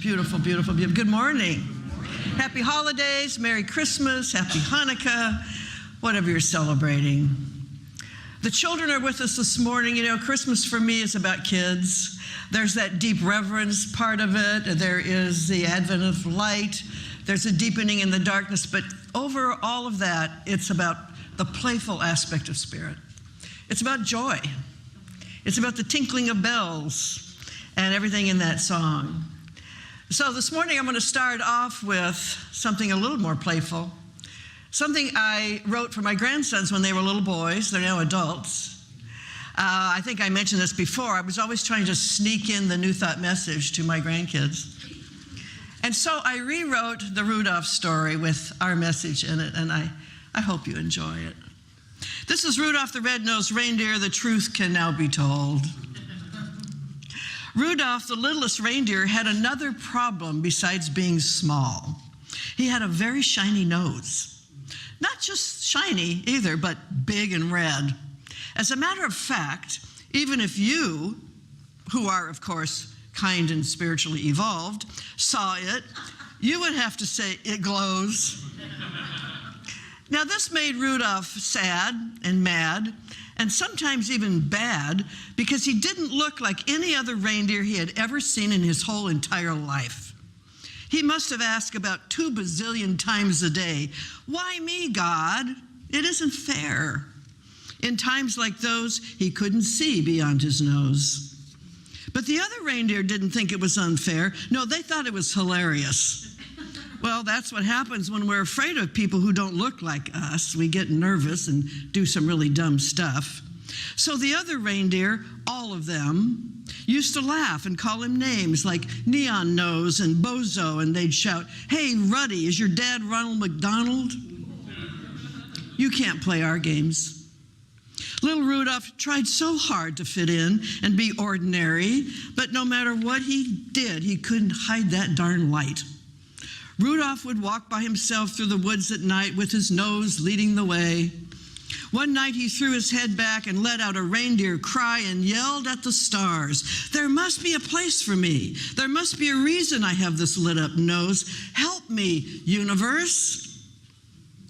Beautiful, beautiful, beautiful. Good morning. Happy holidays, Merry Christmas, Happy Hanukkah, whatever you're celebrating. The children are with us this morning. You know, Christmas for me is about kids. There's that deep reverence part of it. There is the advent of light. There's a deepening in the darkness. But over all of that, it's about the playful aspect of spirit. It's about joy. It's about the tinkling of bells and everything in that song. So this morning I'm going to start off with something a little more playful. Something I wrote for my grandsons when they were little boys. They're now adults. I think I mentioned this before. I was always trying to sneak in the New Thought message to my grandkids. And so I rewrote the Rudolph story with our message in it, and I hope you enjoy it. This is Rudolph the Red-Nosed Reindeer. The truth can now be told. Rudolph, the littlest reindeer, had another problem besides being small. He had a very shiny nose. Not just shiny either, but big and red. As a matter of fact, even if you, who are, of course, kind and spiritually evolved, saw it, you would have to say, "It glows." Now, this made Rudolph sad and mad, and sometimes even bad, because he didn't look like any other reindeer he had ever seen in his whole entire life. He must have asked about 2 bazillion times a day, "Why me, God? It isn't fair." In times like those, he couldn't see beyond his nose. But the other reindeer didn't think it was unfair. No, they thought it was hilarious. Well, that's what happens when we're afraid of people who don't look like us. We get nervous and do some really dumb stuff. So the other reindeer, all of them, used to laugh and call him names like Neon Nose and Bozo, and they'd shout, "Hey, Ruddy, is your dad Ronald McDonald?" You can't play our games. Little Rudolph tried so hard to fit in and be ordinary, but no matter what he did, he couldn't hide that darn light. Rudolph would walk by himself through the woods at night with his nose leading the way. One night he threw his head back and let out a reindeer cry and yelled at the stars, "There must be a place for me. There must be a reason I have this lit up nose. Help me, universe."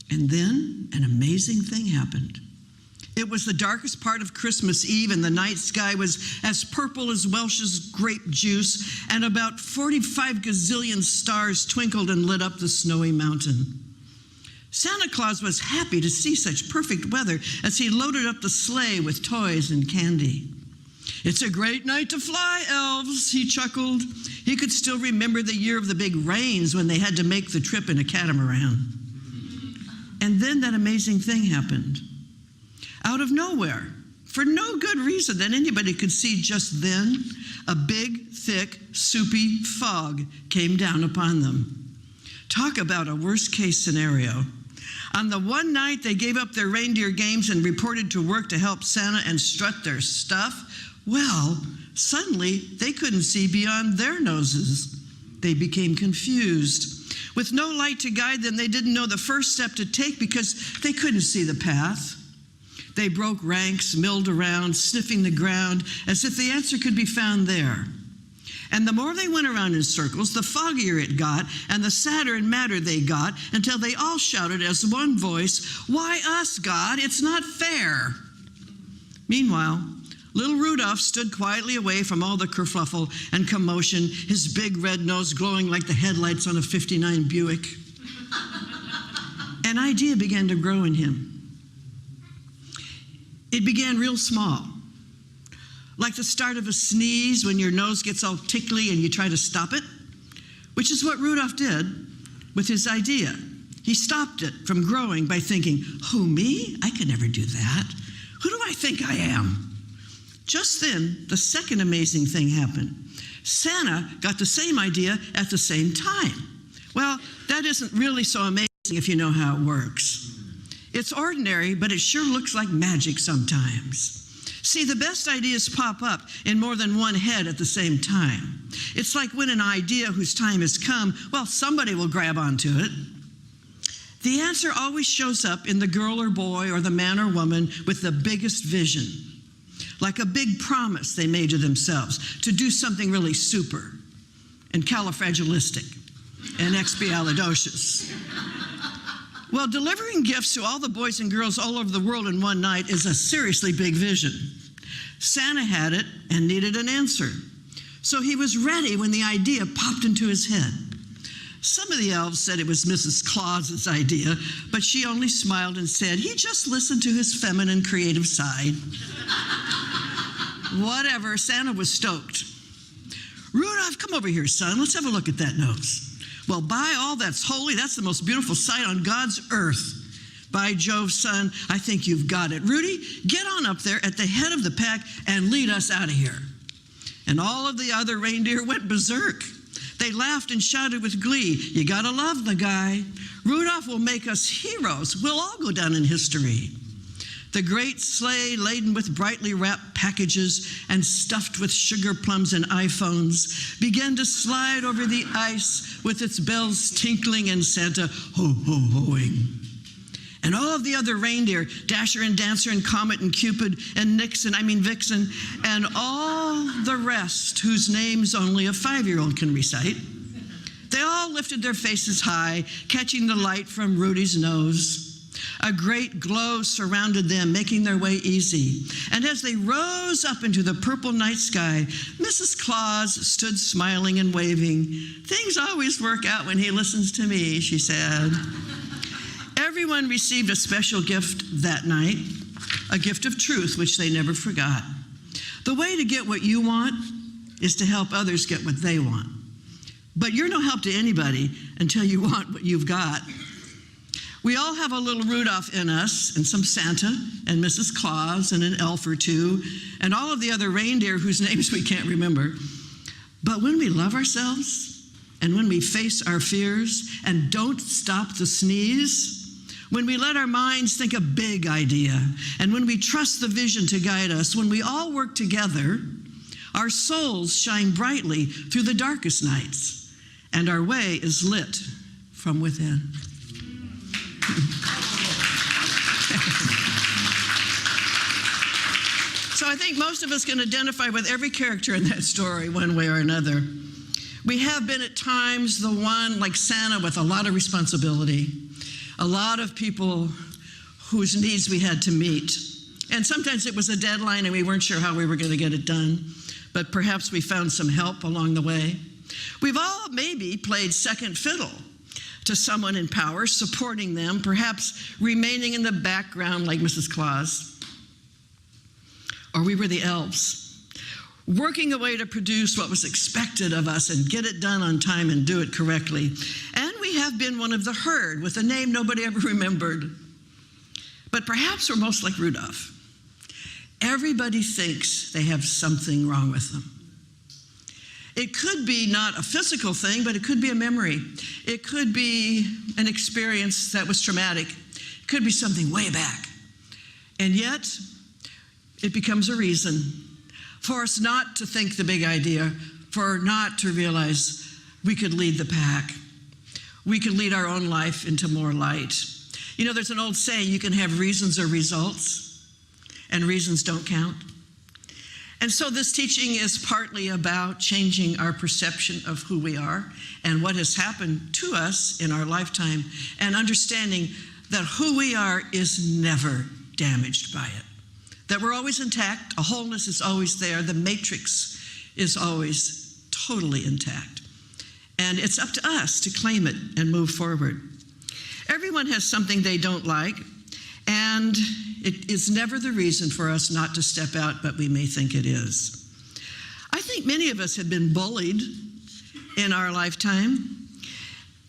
And then an amazing thing happened. It was the darkest part of Christmas Eve, and the night sky was as purple as Welch's grape juice, and about 45 gazillion stars twinkled and lit up the snowy mountain. Santa Claus was happy to see such perfect weather as he loaded up the sleigh with toys and candy. "It's a great night to fly, elves," he chuckled. He could still remember the year of the big rains when they had to make the trip in a catamaran. And then that amazing thing happened. Out of nowhere, for no good reason that anybody could see just then, a big, thick, soupy fog came down upon them. Talk about a worst-case scenario. On the one night they gave up their reindeer games and reported to work to help Santa and strut their stuff, well, suddenly they couldn't see beyond their noses. They became confused. With no light to guide them, they didn't know the first step to take because they couldn't see the path. They broke ranks, milled around, sniffing the ground, as if the answer could be found there. And the more they went around in circles, the foggier it got, and the sadder and madder they got, until they all shouted as one voice, "Why us, God? It's not fair." Meanwhile, little Rudolph stood quietly away from all the kerfluffle and commotion, his big red nose glowing like the headlights on a '59 Buick. An idea began to grow in him. It began real small, like the start of a sneeze when your nose gets all tickly and you try to stop it, which is what Rudolph did with his idea. He stopped it from growing by thinking, "Who, me? I could never do that. Who do I think I am?" Just then, the second amazing thing happened. Santa got the same idea at the same time. Well, that isn't really so amazing if you know how it works. It's ordinary, but it sure looks like magic sometimes. See, the best ideas pop up in more than one head at the same time. It's like when an idea whose time has come, well, somebody will grab onto it. The answer always shows up in the girl or boy or the man or woman with the biggest vision. like a big promise they made to themselves to do something really super. and califragilistic and expialidocious. Well, delivering gifts to all the boys and girls all over the world in one night is a seriously big vision. Santa had it and needed an answer. So he was ready when the idea popped into his head. Some of the elves said it was Mrs. Claus's idea, but she only smiled and said, he just listened to his feminine creative side. Whatever, Santa was stoked. Rudolph, come over here, son. Let's have a look at that nose. Well, by all that's holy, that's the most beautiful sight on God's earth. By Jove, son, I think you've got it. Rudy, get on up there at the head of the pack and lead us out of here. And all of the other reindeer went berserk. They laughed and shouted with glee. You gotta love the guy. Rudolph will make us heroes. We'll all go down in history. The great sleigh, laden with brightly wrapped packages and stuffed with sugar plums and iPhones, began to slide over the ice with its bells tinkling and Santa ho-ho-hoing. And all of the other reindeer, Dasher and Dancer and Comet and Cupid and Vixen, and all the rest whose names only a 5-year-old can recite, they all lifted their faces high, catching the light from Rudy's nose. A great glow surrounded them, making their way easy. And as they rose up into the purple night sky, Mrs. Claus stood smiling and waving. Things always work out when he listens to me, she said. Everyone received a special gift that night, a gift of truth, which they never forgot. The way to get what you want is to help others get what they want. But you're no help to anybody until you want what you've got. We all have a little Rudolph in us, and some Santa, and Mrs. Claus, and an elf or two, and all of the other reindeer whose names we can't remember. But when we love ourselves, and when we face our fears, and don't stop the sneeze, when we let our minds think a big idea, and when we trust the vision to guide us, when we all work together, our souls shine brightly through the darkest nights, and our way is lit from within. So I think most of us can identify with every character in that story one way or another. We have been at times the one, like Santa, with a lot of responsibility, a lot of people whose needs we had to meet. And sometimes it was a deadline and we weren't sure how we were going to get it done, but perhaps we found some help along the way. We've all maybe played second fiddle to someone in power, supporting them, perhaps remaining in the background like Mrs. Claus. Or we were the elves, working a way to produce what was expected of us and get it done on time and do it correctly. And we have been one of the herd with a name nobody ever remembered. But perhaps we're most like Rudolph. Everybody thinks they have something wrong with them. It could be not a physical thing, but it could be a memory. It could be an experience that was traumatic. It could be something way back. And yet, it becomes a reason for us not to think the big idea, for not to realize we could lead the pack. We could lead our own life into more light. You know, there's an old saying, you can have reasons or results, and reasons don't count. And so this teaching is partly about changing our perception of who we are and what has happened to us in our lifetime, and understanding that who we are is never damaged by it. That we're always intact, a wholeness is always there, the matrix is always totally intact. And it's up to us to claim it and move forward. Everyone has something they don't like, and it is never the reason for us not to step out, but we may think it is. I think many of us have been bullied in our lifetime,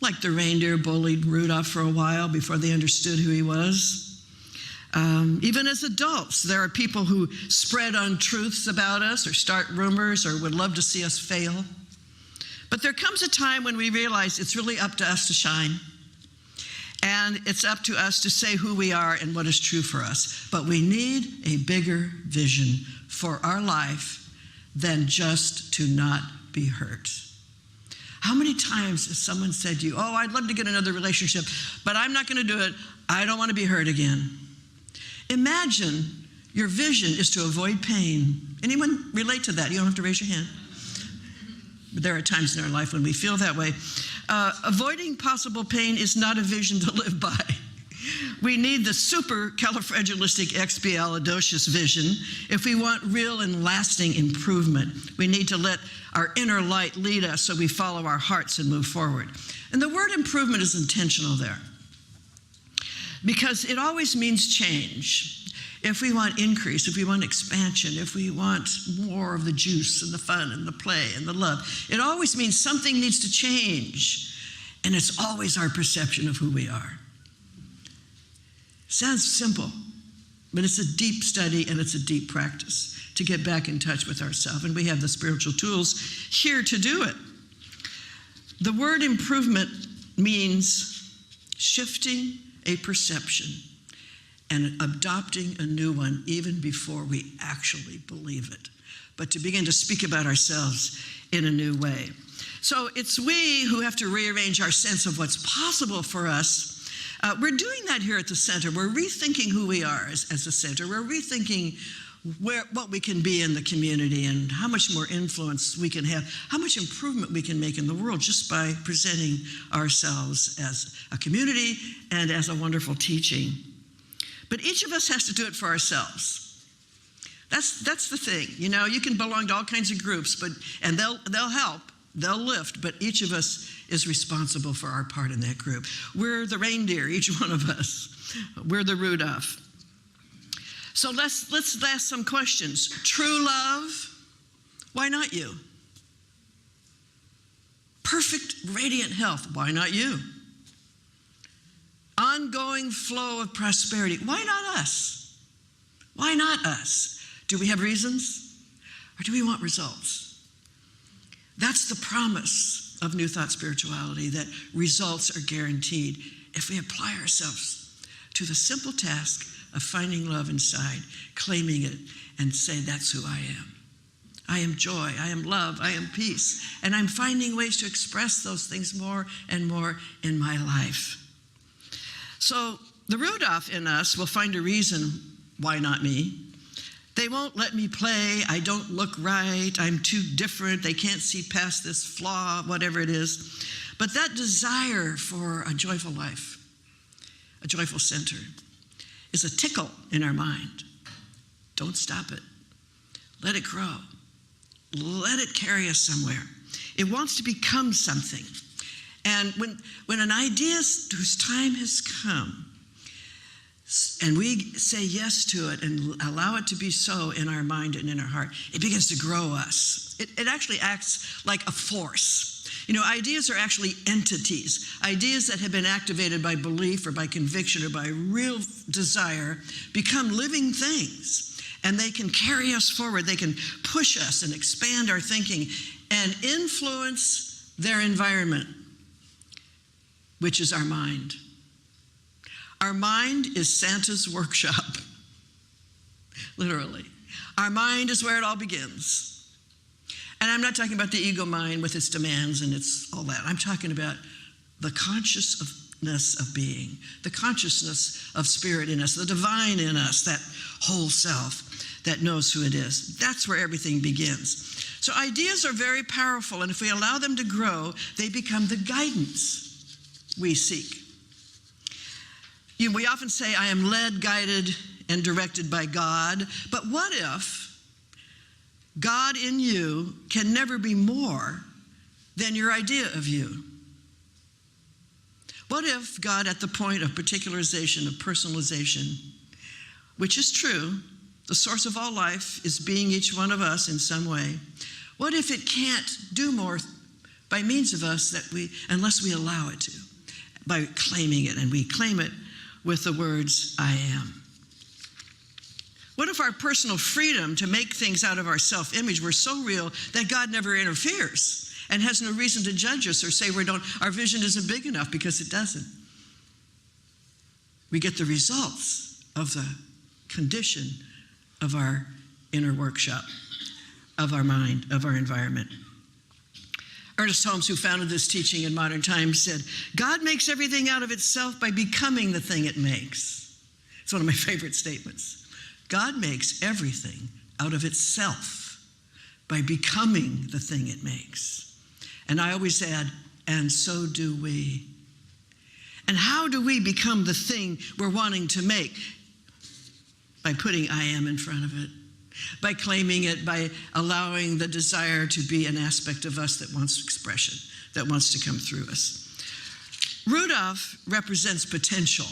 like the reindeer bullied Rudolph for a while before they understood who he was. Even as adults, there are people who spread untruths about us or start rumors or would love to see us fail. But there comes a time when we realize it's really up to us to shine. And it's up to us to say who we are and what is true for us. But we need a bigger vision for our life than just to not be hurt. How many times has someone said to you, oh, I'd love to get another relationship, but I'm not going to do it. I don't want to be hurt again. Imagine your vision is to avoid pain. Anyone relate to that? You don't have to raise your hand. There are times in our life when we feel that way. Avoiding possible pain is not a vision to live by. We need the supercalifragilisticexpialidocious vision if we want real and lasting improvement. We need to let our inner light lead us so we follow our hearts and move forward. And the word improvement is intentional there, because it always means change. If we want increase, if we want expansion, if we want more of the juice and the fun and the play and the love, it always means something needs to change. And it's always our perception of who we are. Sounds simple, but it's a deep study and it's a deep practice to get back in touch with ourselves. And we have the spiritual tools here to do it. The word improvement means shifting a perception and adopting a new one even before we actually believe it, but to begin to speak about ourselves in a new way. So it's we who have to rearrange our sense of what's possible for us. We're doing that here at the center. We're rethinking who we are as a center. We're rethinking what we can be in the community and how much more influence we can have, how much improvement we can make in the world just by presenting ourselves as a community and as a wonderful teaching. But each of us has to do it for ourselves. That's the thing. You know, you can belong to all kinds of groups, and they'll help, they'll lift, but each of us is responsible for our part in that group. We're the reindeer, each one of us. We're the Rudolph. So let's ask some questions. True love, why not you? Perfect, radiant health, why not you? Ongoing flow of prosperity, why not us? Why not us? Do we have reasons? Or do we want results? That's the promise of New Thought spirituality, that results are guaranteed if we apply ourselves to the simple task of finding love inside, claiming it, and say, that's who I am. I am joy, I am love, I am peace, and I'm finding ways to express those things more and more in my life. So the Rudolph in us will find a reason, why not me? They won't let me play, I don't look right, I'm too different, they can't see past this flaw, whatever it is. But that desire for a joyful life, a joyful center, is a tickle in our mind. Don't stop it. Let it grow. Let it carry us somewhere. It wants to become something. And when an idea whose time has come, and we say yes to it and allow it to be so in our mind and in our heart, it begins to grow us. It actually acts like a force. You know, ideas are actually entities. Ideas that have been activated by belief or by conviction or by real desire become living things. And they can carry us forward. They can push us and expand our thinking and influence their environment, which is our mind. Our mind is Santa's workshop, literally. Our mind is where it all begins. And I'm not talking about the ego mind with its demands and its all that. I'm talking about the consciousness of being, the consciousness of spirit in us, the divine in us, that whole self that knows who it is. That's where everything begins. So ideas are very powerful, and if we allow them to grow, they become the guidance we seek. We often say, I am led, guided, and directed by God, but what if God in you can never be more than your idea of you? What if God, at the point of particularization, of personalization, which is true, the source of all life is being each one of us in some way, what if it can't do more by means of us unless we allow it to, by claiming it, and we claim it with the words, I am? What if our personal freedom to make things out of our self-image were so real that God never interferes and has no reason to judge us or say our vision isn't big enough, because it doesn't? We get the results of the condition of our inner workshop, of our mind, of our environment. Ernest Holmes, who founded this teaching in modern times, said, God makes everything out of itself by becoming the thing it makes. It's one of my favorite statements. God makes everything out of itself by becoming the thing it makes. And I always add, and so do we. And how do we become the thing we're wanting to make? By putting I am in front of it, by claiming it, by allowing the desire to be an aspect of us that wants expression, that wants to come through us. Rudolph represents potential.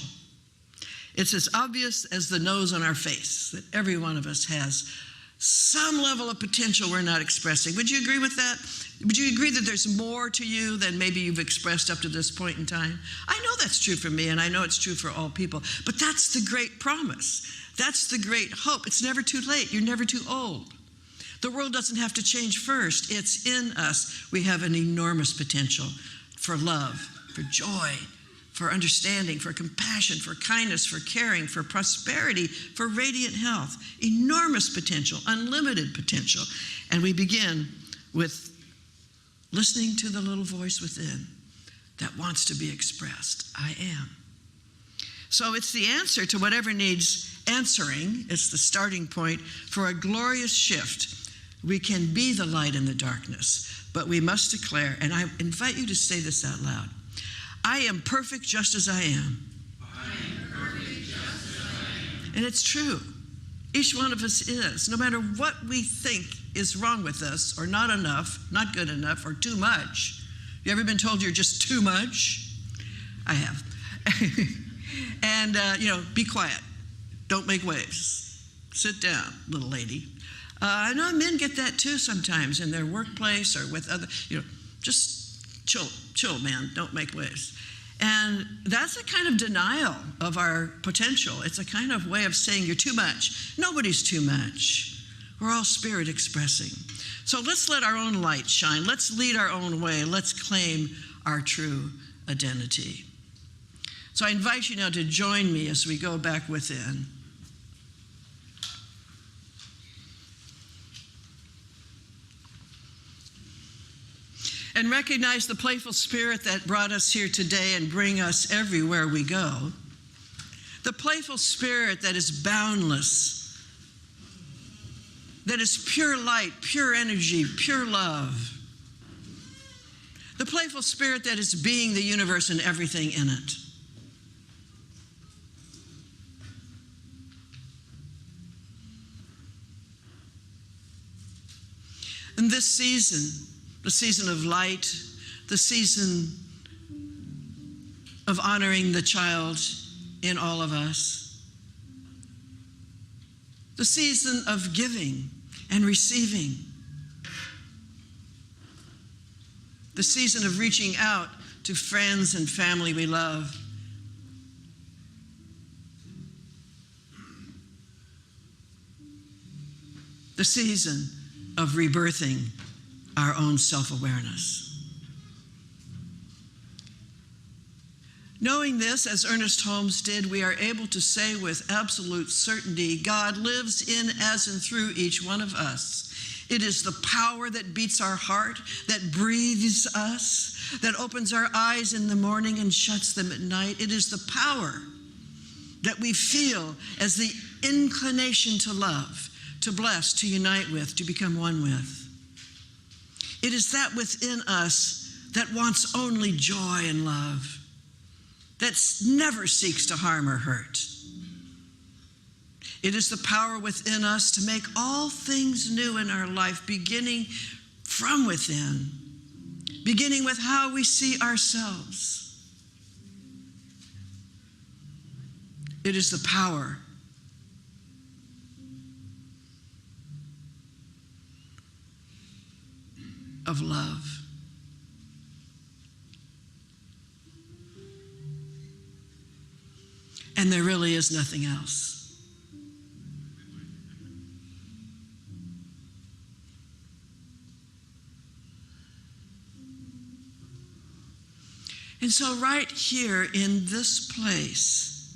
It's as obvious as the nose on our face that every one of us has some level of potential we're not expressing. Would you agree with that? Would you agree that there's more to you than maybe you've expressed up to this point in time? I know that's true for me, and I know it's true for all people, but that's the great promise. That's the great hope. It's never too late. You're never too old. The world doesn't have to change first. It's in us. We have an enormous potential for love, for joy, for understanding, for compassion, for kindness, for caring, for prosperity, for radiant health. Enormous potential, unlimited potential. And we begin with listening to the little voice within that wants to be expressed. I am. So it's the answer to whatever needs answering. It's the starting point for a glorious shift. We can be the light in the darkness, but we must declare, and I invite you to say this out loud, I am perfect just as I am. I am perfect just as I am. And it's true. Each one of us is. No matter what we think is wrong with us, or not enough, not good enough, or too much. You ever been told you're just too much? I have. And, be quiet. Don't make waves. Sit down, little lady. I know men get that too sometimes in their workplace or with other, just chill, man. Don't make waves. And that's a kind of denial of our potential. It's a kind of way of saying you're too much. Nobody's too much. We're all spirit expressing. So let's let our own light shine. Let's lead our own way. Let's claim our true identity. So I invite you now to join me as we go back within. And recognize the playful spirit that brought us here today and bring us everywhere we go. The playful spirit that is boundless, that is pure light, pure energy, pure love. The playful spirit that is being the universe and everything in it. In this season, the season of light, the season of honoring the child in all of us, the season of giving and receiving, the season of reaching out to friends and family we love, the season of rebirthing our own self-awareness. Knowing this, as Ernest Holmes did, we are able to say with absolute certainty, God lives in, as, and through each one of us. It is the power that beats our heart, that breathes us, that opens our eyes in the morning and shuts them at night. It is the power that we feel as the inclination to love, to bless, to unite with, to become one with. It is that within us that wants only joy and love, that never seeks to harm or hurt. It is the power within us to make all things new in our life, beginning from within, beginning with how we see ourselves. It is the power of love. And there really is nothing else. And so right here in this place,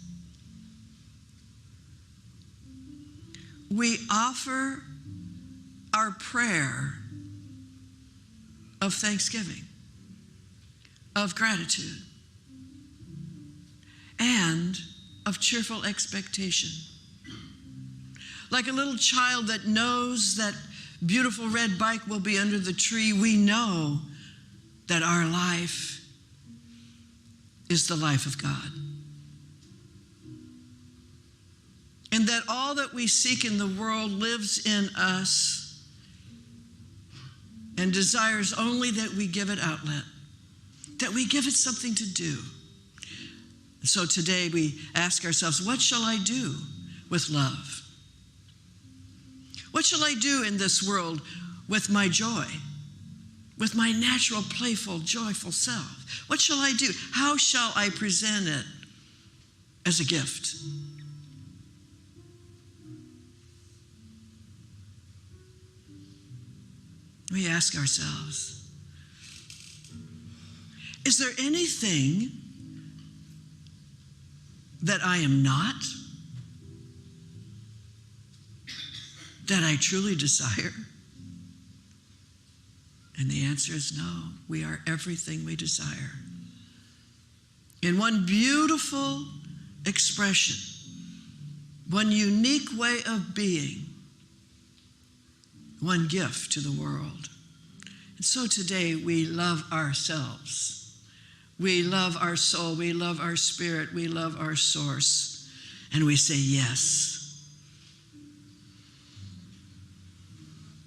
we offer our prayer of thanksgiving, of gratitude, and of cheerful expectation. Like a little child that knows that beautiful red bike will be under the tree, we know that our life is the life of God. And that all that we seek in the world lives in us and desires only that we give it outlet, that we give it something to do. So today we ask ourselves, what shall I do with love? What shall I do in this world with my joy, with my natural, playful, joyful self? What shall I do? How shall I present it as a gift? We ask ourselves, is there anything that I am not, that I truly desire? And the answer is no. We are everything we desire. In one beautiful expression, one unique way of being, one gift to the world. And so today we love ourselves. We love our soul. We love our spirit. We love our source. And we say yes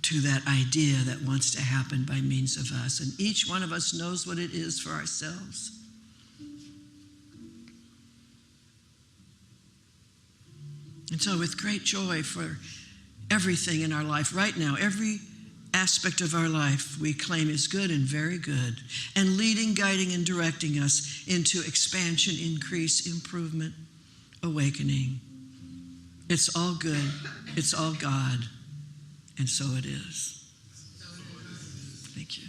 to that idea that wants to happen by means of us. And each one of us knows what it is for ourselves. And so with great joy for everything in our life right now, every aspect of our life we claim is good and very good, and leading, guiding, and directing us into expansion, increase, improvement, awakening. It's all good. It's all God. And so it is. Thank you.